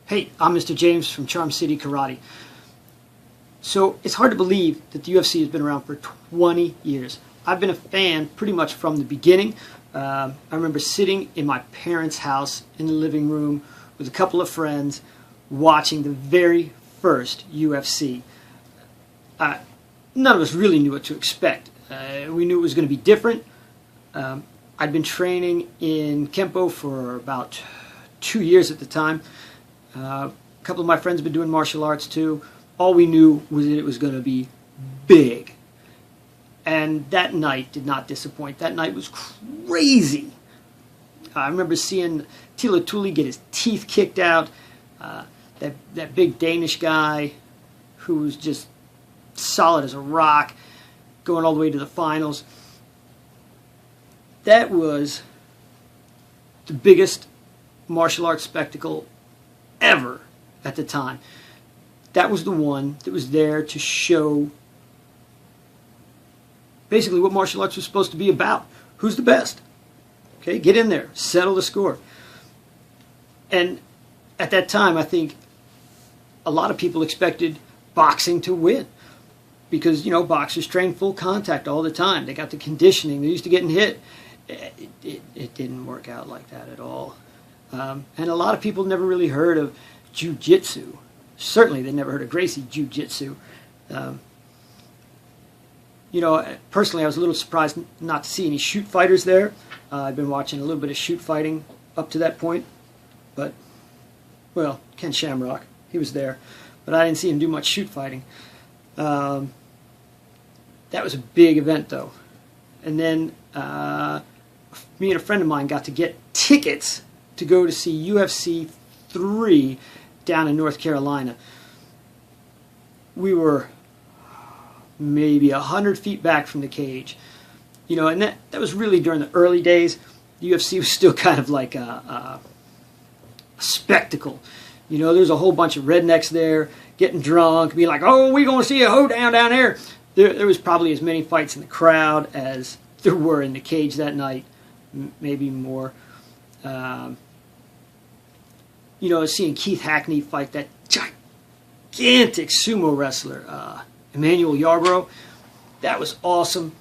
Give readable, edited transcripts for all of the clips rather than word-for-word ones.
Hey, I'm Mr. James from Charm City Karate. So it's hard to believe that the UFC has been around for 20 years. I've been a fan pretty much from the beginning. I remember sitting in my parents' house in the living room with a couple of friends watching the very first UFC. None of us really knew what to expect. We knew it was going to be different. I'd been training in Kempo for about 2 years at the time. A couple of my friends had been doing martial arts too. All we knew was that it was going to be big. And that night did not disappoint. That night was crazy. I remember seeing Tila Tuli get his teeth kicked out. That big Danish guy who was just solid as a rock, going all the way to the finals. That was the biggest martial arts spectacle ever at the time. That was the one that was there to show basically what martial arts was supposed to be about. Who's the best? Okay, get in there, settle the score. And at that time, I think a lot of people expected boxing to win because, you know, boxers train full contact all the time. They got the conditioning. They're used to getting hit. It didn't work out like that at all. And a lot of people never really heard of jiu-jitsu. Certainly they never heard of Gracie jiu-jitsu. You know, personally I was a little surprised not to see any shoot fighters there. I've been watching a little bit of shoot fighting up to that point. But, well, Ken Shamrock, he was there. But I didn't see him do much shoot fighting. That was a big event though. And then me and a friend of mine got to get tickets to go to see UFC 3 down in North Carolina. We were maybe 100 feet back from the cage. You know, and that was really during the early days. The UFC was still kind of like a spectacle. You know, there's a whole bunch of rednecks there getting drunk, being like, oh, we're going to see a hoedown down there. There was probably as many fights in the crowd as there were in the cage that night, maybe more. You know, seeing Keith Hackney fight that gigantic sumo wrestler, Emmanuel Yarbrough, that was awesome.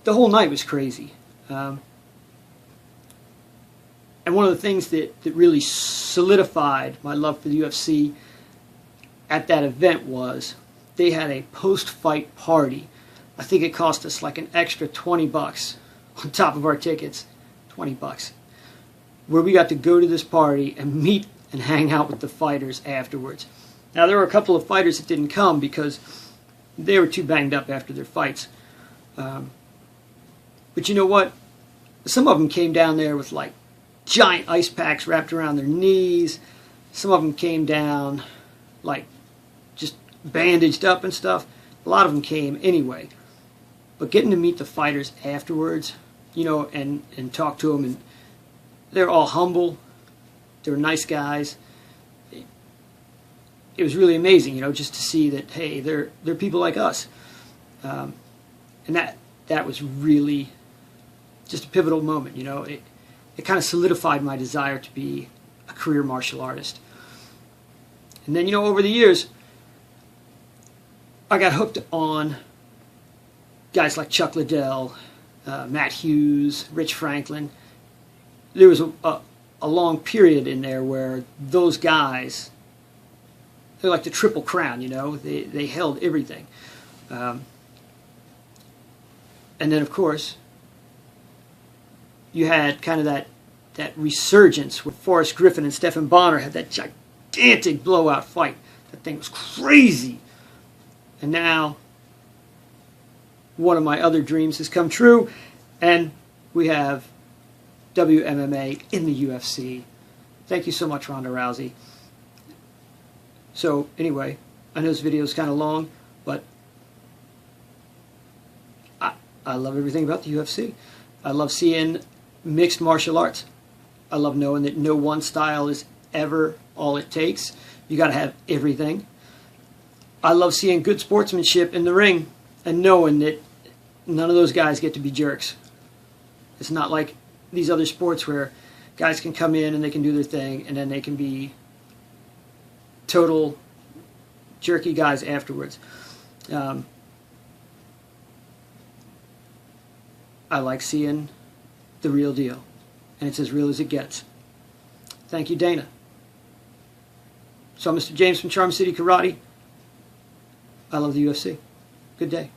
The whole night was crazy. And one of the things that really solidified my love for the UFC at that event was they had a post-fight party. I think it cost us like an extra $20 on top of our tickets. $20. Where we got to go to this party and meet and hang out with the fighters afterwards. Now there were a couple of fighters that didn't come because they were too banged up after their fights. But you know what? Some of them came down there with like giant ice packs wrapped around their knees. Some of them came down like just bandaged up and stuff. A lot of them came anyway. But getting to meet the fighters afterwards, you know, and talk to them, and they're all humble. They're nice guys. It was really amazing, you know, just to see that, hey, they're people like us. And that was really just a pivotal moment, you know. It kind of solidified my desire to be a career martial artist. And then, you know, over the years, I got hooked on guys like Chuck Liddell, Matt Hughes, Rich Franklin. There was a long period in there where those guys, they're like the Triple Crown, you know. They held everything. And then, of course, you had kind of that resurgence where Forrest Griffin and Stephen Bonner had that gigantic blowout fight. That thing was crazy. And now, one of my other dreams has come true, and we have WMMA in the UFC. Thank you so much, Ronda Rousey. So, anyway, I know this video is kind of long, but I love everything about the UFC. I love seeing mixed martial arts. I love knowing that no one style is ever all it takes. You got to have everything. I love seeing good sportsmanship in the ring and knowing that none of those guys get to be jerks. It's not like these other sports where guys can come in and they can do their thing and then they can be total jerky guys afterwards. I like seeing the real deal, and it's as real as it gets. Thank you, Dana. So, Mr. James from Charm City Karate, I love the UFC. Good day.